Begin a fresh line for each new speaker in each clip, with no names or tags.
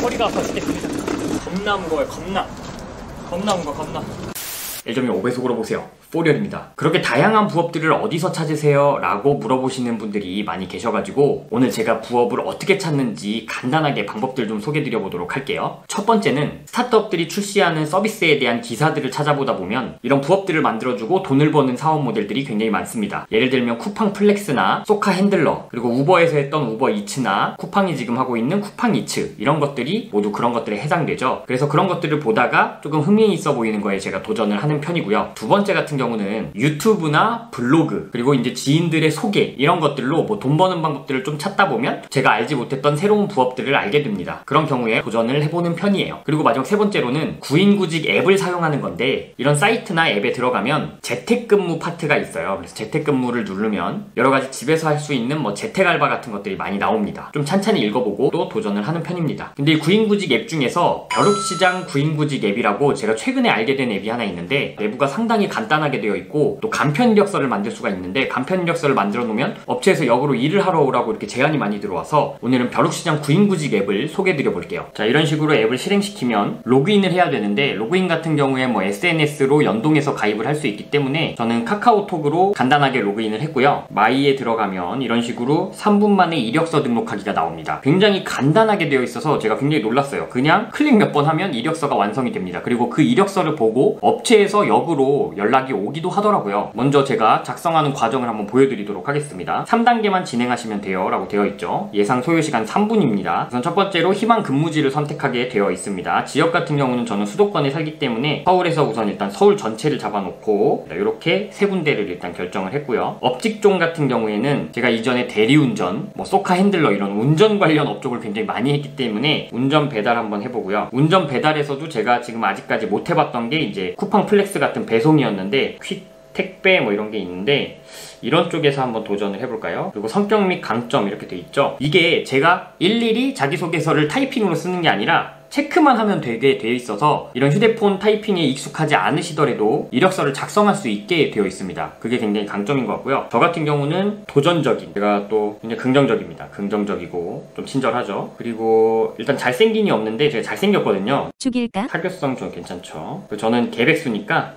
허리가 아파 죽겠습니다. 겁나 무거워요. 겁나 무거워. 1.25배속으로 보세요. 포리얼입니다. 그렇게 다양한 부업들을 어디서 찾으세요? 라고 물어보시는 분들이 많이 계셔가지고 오늘 제가 부업을 어떻게 찾는지 간단하게 방법들 좀 소개드려 보도록 할게요. 첫 번째는 스타트업들이 출시하는 서비스에 대한 기사들을 찾아보다 보면 이런 부업들을 만들어주고 돈을 버는 사업 모델들이 굉장히 많습니다. 예를 들면 쿠팡 플렉스나 소카 핸들러, 그리고 우버에서 했던 우버 이츠나 쿠팡이 지금 하고 있는 쿠팡 이츠, 이런 것들이 모두 그런 것들에 해당되죠. 그래서 그런 것들을 보다가 조금 흥미있어 보이는 거에 제가 도전을 하는 편이고요. 두 번째 같은 경우는 유튜브나 블로그, 그리고 이제 지인들의 소개, 이런 것들로 뭐 돈 버는 방법들을 좀 찾다 보면 제가 알지 못했던 새로운 부업들을 알게 됩니다. 그런 경우에 도전을 해보는 편이에요. 그리고 마지막 세 번째로는 구인구직 앱을 사용하는 건데, 이런 사이트나 앱에 들어가면 재택근무 파트가 있어요. 그래서 재택근무를 누르면 여러가지 집에서 할 수 있는 뭐 재택알바 같은 것들이 많이 나옵니다. 좀 찬찬히 읽어보고 또 도전을 하는 편입니다. 근데 이 구인구직 앱 중에서 벼룩시장 구인구직 앱이라고 제가 최근에 알게 된 앱이 하나 있는데, 내부가 상당히 간단하게 되어 있고 또 간편 이력서를 만들 수가 있는데, 간편 이력서를 만들어 놓으면 업체에서 역으로 일을 하러 오라고 이렇게 제안이 많이 들어와서 오늘은 벼룩시장 구인구직 앱을 소개해드려 볼게요. 자, 이런 식으로 앱을 실행시키면 로그인을 해야 되는데, 로그인 같은 경우에 뭐 SNS로 연동해서 가입을 할 수 있기 때문에 저는 카카오톡으로 간단하게 로그인을 했고요. 마이에 들어가면 이런 식으로 3분 만에 이력서 등록하기가 나옵니다. 굉장히 간단하게 되어 있어서 제가 굉장히 놀랐어요. 그냥 클릭 몇 번 하면 이력서가 완성이 됩니다. 그리고 그 이력서를 보고 업체에서 역으로 연락이 오기도 하더라고요. 먼저 제가 작성하는 과정을 한번 보여드리도록 하겠습니다. 3단계만 진행하시면 돼요 라고 되어 있죠. 예상 소요시간 3분입니다. 우선 첫 번째로 희망 근무지를 선택하게 되어 있습니다. 지역 같은 경우는 저는 수도권에 살기 때문에 서울에서 우선 일단 서울 전체를 잡아놓고 이렇게 세 군데를 일단 결정을 했고요. 업직종 같은 경우에는 제가 이전에 대리운전, 뭐 소카 핸들러, 이런 운전 관련 업종을 굉장히 많이 했기 때문에 운전 배달 한번 해보고요. 운전 배달에서도 제가 지금 아직까지 못 해봤던 게 이제 쿠팡 플렉스 같은 배송이었는데, 퀵 택배 뭐 이런 게 있는데 이런 쪽에서 한번 도전을 해볼까요? 그리고 성격 및 강점 이렇게 돼 있죠. 이게 제가 일일이 자기소개서를 타이핑으로 쓰는 게 아니라 체크만 하면 되게 되어 있어서 이런 휴대폰 타이핑에 익숙하지 않으시더라도 이력서를 작성할 수 있게 되어 있습니다. 그게 굉장히 강점인 것 같고요. 저 같은 경우는 도전적인, 제가 또 굉장히 긍정적입니다. 긍정적이고 좀 친절하죠. 그리고 일단 잘생긴이 없는데 제가 잘생겼거든요.
죽일까?
사교성 좀 괜찮죠. 저는 개백수니까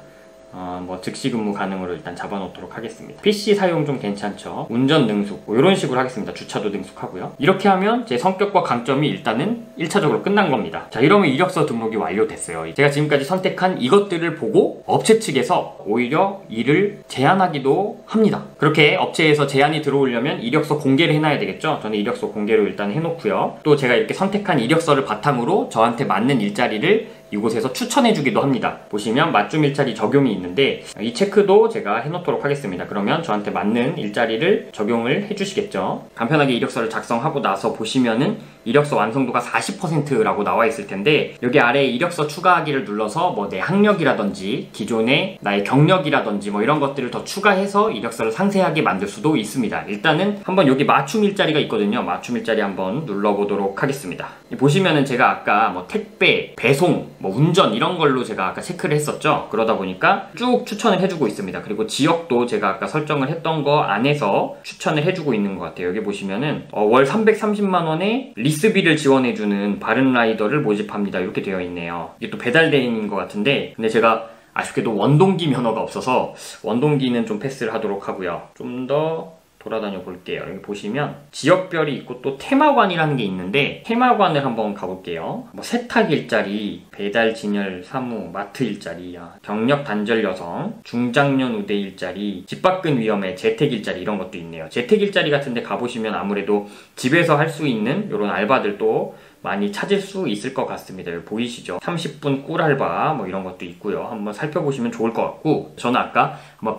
뭐 즉시 근무 가능으로 일단 잡아놓도록 하겠습니다. PC 사용 좀 괜찮죠. 운전 능숙, 뭐 이런 식으로 하겠습니다. 주차도 능숙하고요. 이렇게 하면 제 성격과 강점이 일단은 1차적으로 끝난 겁니다. 자, 이러면 이력서 등록이 완료됐어요. 제가 지금까지 선택한 이것들을 보고 업체 측에서 오히려 일을 제안하기도 합니다. 그렇게 업체에서 제안이 들어오려면 이력서 공개를 해놔야 되겠죠. 저는 이력서 공개로 일단 해놓고요. 또 제가 이렇게 선택한 이력서를 바탕으로 저한테 맞는 일자리를 이곳에서 추천해주기도 합니다. 보시면 맞춤 일자리 적용이 있는데 이 체크도 제가 해놓도록 하겠습니다. 그러면 저한테 맞는 일자리를 적용을 해주시겠죠. 간편하게 이력서를 작성하고 나서 보시면은 이력서 완성도가 40%라고 나와 있을 텐데, 여기 아래에 이력서 추가하기를 눌러서 뭐 내 학력이라든지 기존의 나의 경력이라든지 뭐 이런 것들을 더 추가해서 이력서를 상세하게 만들 수도 있습니다. 일단은 한번 여기 맞춤 일자리가 있거든요. 맞춤 일자리 한번 눌러보도록 하겠습니다. 보시면은 제가 아까 뭐 택배, 배송, 뭐 운전 이런 걸로 제가 아까 체크를 했었죠. 그러다 보니까 쭉 추천을 해주고 있습니다. 그리고 지역도 제가 아까 설정을 했던 거 안에서 추천을 해주고 있는 것 같아요. 여기 보시면은 월 330만원에 리스비를 지원해주는 바른라이더를 모집합니다. 이렇게 되어 있네요. 이게 또 배달대행인 것 같은데, 근데 제가 아쉽게도 원동기 면허가 없어서 원동기는 좀 패스를 하도록 하고요. 좀 더 돌아다녀 볼게요. 여기 보시면 지역별이 있고 또 테마관이라는 게 있는데, 테마관을 한번 가볼게요. 뭐 세탁 일자리, 배달 진열 사무, 마트 일자리, 경력 단절 여성, 중장년 우대 일자리, 집 밖은 위험해, 재택 일자리, 이런 것도 있네요. 재택 일자리 같은 데 가보시면 아무래도 집에서 할 수 있는 이런 알바들도 많이 찾을 수 있을 것 같습니다. 여기 보이시죠? 30분 꿀알바 뭐 이런 것도 있고요. 한번 살펴보시면 좋을 것 같고, 저는 아까 한번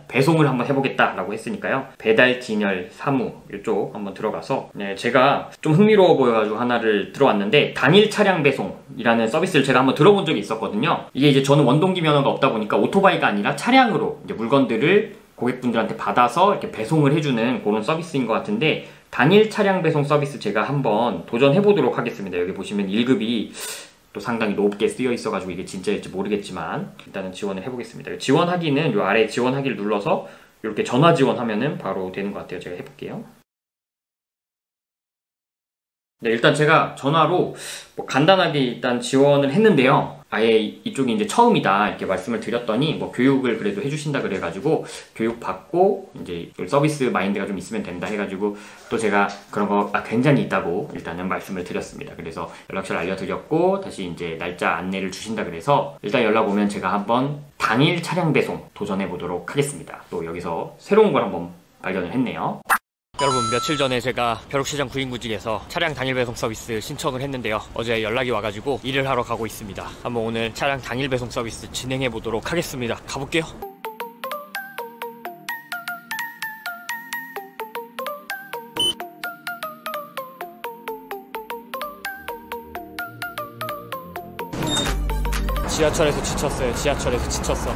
배송을 한번 해보겠다라고 했으니까요. 배달 진열 사무 이쪽 한번 들어가서, 제가 좀 흥미로워 보여가지고 하나를 들어왔는데, 당일 차량 배송이라는 서비스를 제가 한번 들어본 적이 있었거든요. 이게 이제 저는 원동기 면허가 없다 보니까 오토바이가 아니라 차량으로 이제 물건들을 고객분들한테 받아서 이렇게 배송을 해주는 그런 서비스인 것 같은데, 당일 차량 배송 서비스 제가 한번 도전해 보도록 하겠습니다. 여기 보시면 1급이 또 상당히 높게 쓰여 있어가지고 이게 진짜일지 모르겠지만 일단은 지원을 해보겠습니다. 지원하기는 요 아래 지원하기를 눌러서 이렇게 전화 지원하면은 바로 되는 것 같아요. 제가 해볼게요. 네, 일단 제가 전화로 뭐 간단하게 일단 지원을 했는데요. 아예 이쪽이 이제 처음이다 이렇게 말씀을 드렸더니 뭐 교육을 그래도 해주신다 그래가지고 교육 받고 이제 서비스 마인드가 좀 있으면 된다 해가지고 또 제가 그런 거 굉장히 있다고 일단은 말씀을 드렸습니다. 그래서 연락처를 알려드렸고 다시 이제 날짜 안내를 주신다 그래서 일단 연락 오면 제가 한번 당일 차량 배송 도전해 보도록 하겠습니다. 또 여기서 새로운 걸 한번 발견을 했네요. 여러분, 며칠 전에 제가 벼룩시장 구인구직에서 차량 당일 배송 서비스 신청을 했는데요. 어제 연락이 와가지고 일을 하러 가고 있습니다. 한번 오늘 차량 당일 배송 서비스 진행해 보도록 하겠습니다. 가볼게요. 지하철에서 지쳤어요. 지하철에서 지쳤어.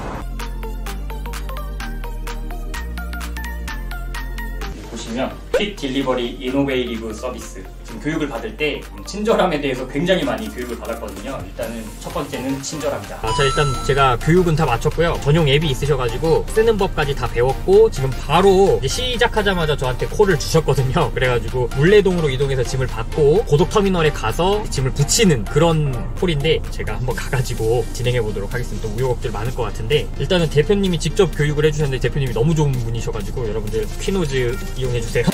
보시면 퀵 딜리버리 이노베이티브 서비스, 지금 교육을 받을 때 친절함에 대해서 굉장히 많이 교육을 받았거든요. 일단은 첫 번째는 친절합니다. 자, 일단 제가 교육은 다 마쳤고요. 전용 앱이 있으셔가지고 쓰는 법까지 다 배웠고 지금 바로 시작하자마자 저한테 콜을 주셨거든요. 그래가지고 물레동으로 이동해서 짐을 받고 고속터미널에 가서 짐을 붙이는 그런 콜인데 제가 한번 가가지고 진행해 보도록 하겠습니다. 또 우여곡절 많을 것 같은데 일단은 대표님이 직접 교육을 해주셨는데 대표님이 너무 좋은 분이셔가지고 여러분들 퀴노즈 이용해주세요.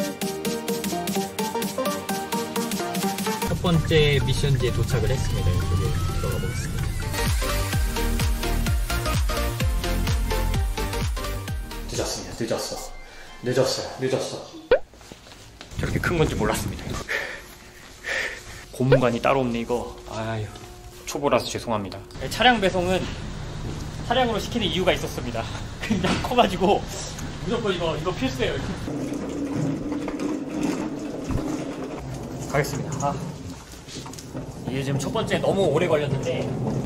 첫 번째 미션지에 도착을 했습니다. 이쪽에 들어가 보겠습니다. 늦었어. 저렇게 큰 건지 몰랐습니다. 고문관이 따로 없네 이거. 아유, 초보라서 죄송합니다. 차량 배송은 차량으로 시키는 이유가 있었습니다. 그냥 커가지고 무조건 이거 필수예요. 가겠습니다. 이게 지금 첫 번째 너무 오래 걸렸는데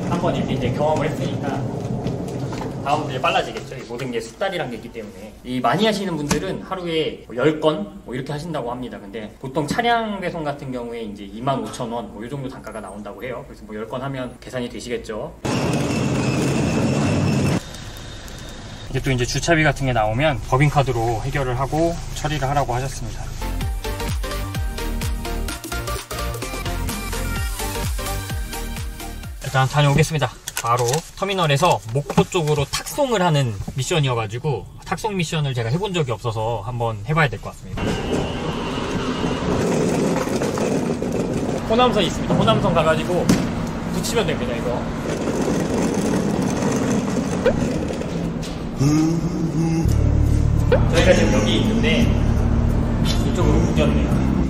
한번 이렇게 이제 경험을 했으니까 다음부터 이제 빨라지겠죠. 모든 게 숙달이란 게 있기 때문에. 이 많이 하시는 분들은 하루에 10건 뭐 이렇게 하신다고 합니다. 근데 보통 차량 배송 같은 경우에 이제 25,000원 뭐 이 정도 단가가 나온다고 해요. 그래서 뭐 10건 하면 계산이 되시겠죠. 이제 또 이제 주차비 같은 게 나오면 법인카드로 해결을 하고 처리를 하라고 하셨습니다. 일단 다녀오겠습니다. 바로 터미널에서 목포 쪽으로 탁송을 하는 미션이어가지고 탁송 미션을 제가 해본 적이 없어서 한번 해봐야 될 것 같습니다. 호남선 있습니다. 호남선 가가지고 붙이면 됩니다. 이거 저희가 지금 여기 있는데 이쪽으로 옮겼네요.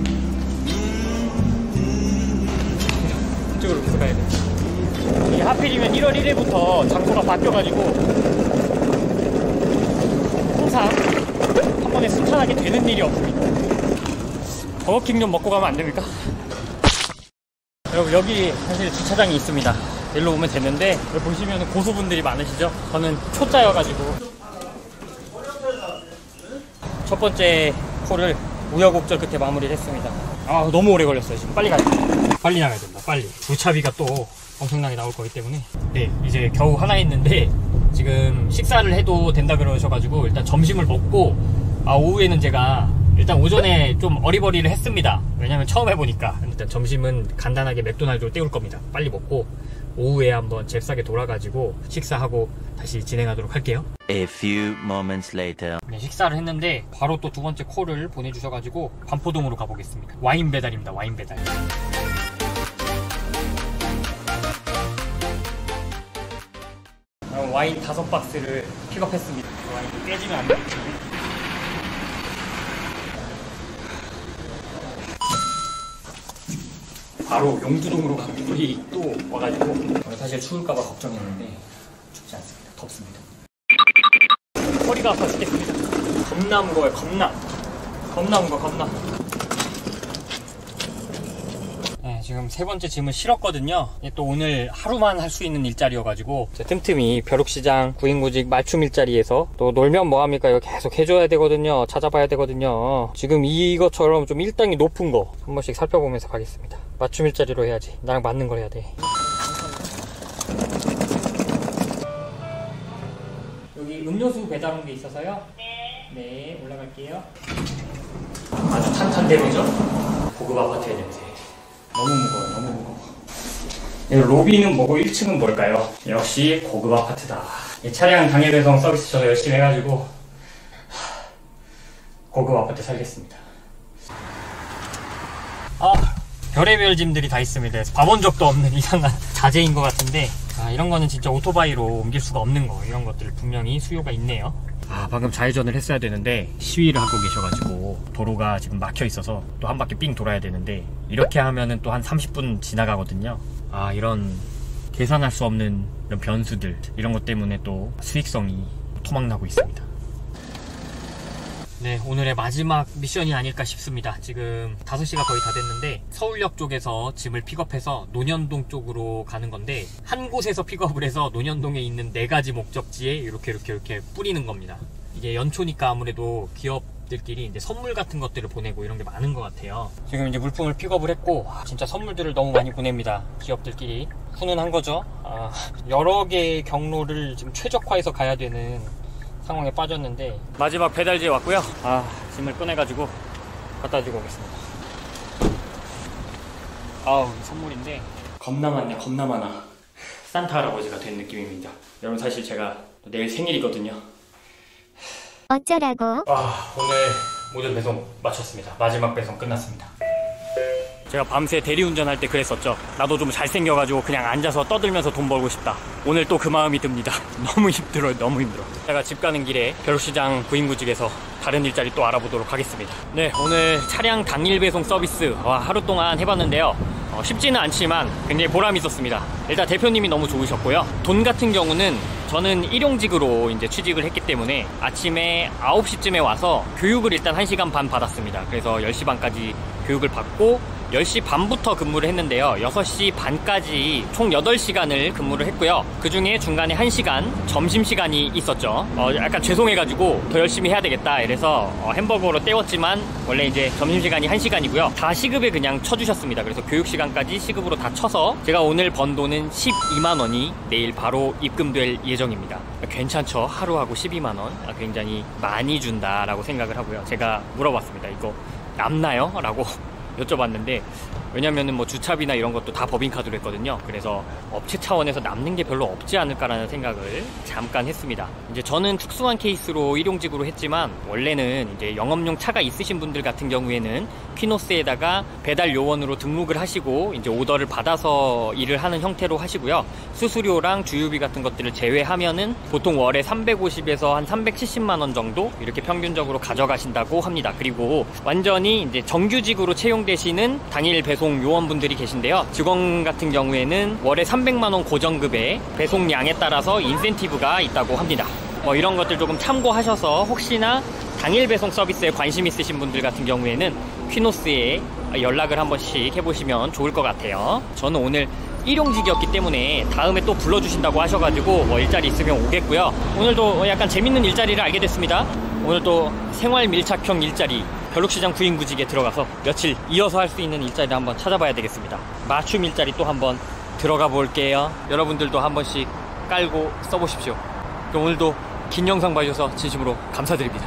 이쪽으로 계속 가야 돼요. 이게 하필이면 1월 1일부터 장소가 바뀌어가지고 항상 한 번에 순탄하게 되는 일이 없습니다. 버거킹 좀 먹고 가면 안 됩니까? 여러분, 여기 사실 주차장이 있습니다. 일로 오면 되는데 여기 보시면 고수분들이 많으시죠? 저는 초짜여가지고 첫 번째 콜을 우여곡절 끝에 마무리를 했습니다. 아, 너무 오래 걸렸어요. 지금 빨리 가야 돼. 빨리 나가야 된다. 빨리. 주차비가 또 엄청나게 나올 거기 때문에. 네, 이제 겨우 하나 했는데 지금 식사를 해도 된다 그러셔가지고 일단 점심을 먹고 오후에는 제가 일단 오전에 좀 어리버리를 했습니다. 왜냐면 처음 해보니까. 일단 점심은 간단하게 맥도날드로 때울 겁니다. 빨리 먹고 오후에 한번 잽싸게 돌아가지고 식사하고 다시 진행하도록 할게요.
A few moments later.
네, 식사를 했는데 바로 또 두 번째 콜을 보내주셔가지고 반포동으로 가보겠습니다. 와인 배달입니다. 와인 배달. 와인 5박스를 픽업했습니다. 와인 깨지면 안 되겠지. 바로 용두동으로 가는 분이 또 와가지고 사실 추울까봐 걱정했는데 춥지 않습니다. 덥습니다. 허리가 아파 죽겠습니다. 겁나 무거워요. 겁나 무거워. 네, 지금 세 번째 짐을 실었거든요. 또 오늘 하루만 할 수 있는 일자리여가지고 틈틈이 벼룩시장 구인구직 맞춤 일자리에서 또 놀면 뭐합니까? 이거 계속 해줘야 되거든요. 찾아봐야 되거든요. 지금 이것처럼 좀 일당이 높은 거 한 번씩 살펴보면서 가겠습니다. 맞춤 일자리로 해야지. 나랑 맞는 걸 해야 돼. 여기 음료수 배달 온 게 있어서요. 네, 올라갈게요. 아주 탄탄대로죠? 고급 아파트의 냄새. 너무 무거워요. 너무 무거워. 로비는 뭐고 1층은 뭘까요? 역시 고급 아파트다. 이 차량 당일 배송 서비스 저도 열심히 해가지고 고급 아파트 살겠습니다. 별의별 짐들이 다 있습니다. 봐본 적도 없는 이상한 자재인 것 같은데 이런 거는 진짜 오토바이로 옮길 수가 없는 거. 이런 것들 분명히 수요가 있네요. 방금 좌회전을 했어야 되는데 시위를 하고 계셔가지고 도로가 지금 막혀 있어서 또 한 바퀴 삥 돌아야 되는데 이렇게 하면은 또 한 30분 지나가거든요. 이런 계산할 수 없는 이런 변수들, 이런 것 때문에 또 수익성이 토막나고 있습니다. 네, 오늘의 마지막 미션이 아닐까 싶습니다. 지금 5시가 거의 다 됐는데 서울역 쪽에서 짐을 픽업해서 논현동 쪽으로 가는 건데 한 곳에서 픽업을 해서 논현동에 있는 4가지 목적지에 이렇게 뿌리는 겁니다. 이게 연초니까 아무래도 기업들끼리 이제 선물 같은 것들을 보내고 이런 게 많은 것 같아요. 지금 이제 물품을 픽업을 했고 진짜 선물들을 너무 많이 보냅니다. 기업들끼리. 훈훈한 거죠. 여러 개의 경로를 지금 최적화해서 가야 되는 상황에 빠졌는데 마지막 배달지에 왔고요. 짐을 꺼내가지고 갖다 주고 오겠습니다. 선물인데 겁나 많네. 겁나 많아. 산타 할아버지가 된 느낌입니다. 여러분 사실 제가 내일 생일이거든요.
어쩌라고?
오늘 모든 배송 마쳤습니다. 마지막 배송 끝났습니다. 제가 밤새 대리운전할 때 그랬었죠. 나도 좀 잘생겨가지고 그냥 앉아서 떠들면서 돈 벌고 싶다. 오늘 또 그 마음이 듭니다. 너무 힘들어요. 너무 힘들어. 제가 집 가는 길에 벼룩시장 구인구직에서 다른 일자리 또 알아보도록 하겠습니다. 네, 오늘 차량 당일 배송 서비스 하루 동안 해봤는데요. 쉽지는 않지만 굉장히 보람이 있었습니다. 일단 대표님이 너무 좋으셨고요. 돈 같은 경우는 저는 일용직으로 이제 취직을 했기 때문에 아침에 9시쯤에 와서 교육을 일단 1시간 반 받았습니다. 그래서 10시 반까지 교육을 받고 10시 반부터 근무를 했는데요. 6시 반까지 총 8시간을 근무를 했고요. 그 중에 중간에 1시간 점심시간이 있었죠. 약간 죄송해가지고 더 열심히 해야 되겠다 이래서 햄버거로 때웠지만 원래 이제 점심시간이 1시간이고요. 다 시급에 그냥 쳐주셨습니다. 그래서 교육시간까지 시급으로 다 쳐서 제가 오늘 번 돈은 12만원이 내일 바로 입금될 예정입니다. 괜찮죠? 하루하고 12만원. 굉장히 많이 준다라고 생각을 하고요. 제가 물어봤습니다. 이거 남나요? 라고 여쭤봤는데 왜냐면은 뭐 주차비나 이런 것도 다 법인카드로 했거든요. 그래서 업체 차원에서 남는 게 별로 없지 않을까라는 생각을 잠깐 했습니다. 이제 저는 특수한 케이스로 일용직으로 했지만 원래는 이제 영업용 차가 있으신 분들 같은 경우에는 퀴노스에다가 배달 요원으로 등록을 하시고 이제 오더를 받아서 일을 하는 형태로 하시고요. 수수료랑 주유비 같은 것들을 제외하면은 보통 월에 350에서 한 370만 원 정도 이렇게 평균적으로 가져가신다고 합니다. 그리고 완전히 이제 정규직으로 채용되시는 당일 배송 요원분들이 계신데요. 직원 같은 경우에는 월에 300만 원 고정급에 배송량에 따라서 인센티브가 있다고 합니다. 이런 것들 조금 참고하셔서 혹시나 당일 배송 서비스에 관심 있으신 분들 같은 경우에는 퀴노스에 연락을 한 번씩 해보시면 좋을 것 같아요. 저는 오늘 일용직이었기 때문에 다음에 또 불러주신다고 하셔가지고 일자리 있으면 오겠고요. 오늘도 약간 재밌는 일자리를 알게 됐습니다. 오늘도 생활 밀착형 일자리 벼룩시장 구인구직에 들어가서 며칠 이어서 할 수 있는 일자리를 한번 찾아봐야 되겠습니다. 맞춤 일자리 또 한번 들어가 볼게요. 여러분들도 한 번씩 깔고 써보십시오. 그럼 오늘도 긴 영상 봐주셔서 진심으로 감사드립니다.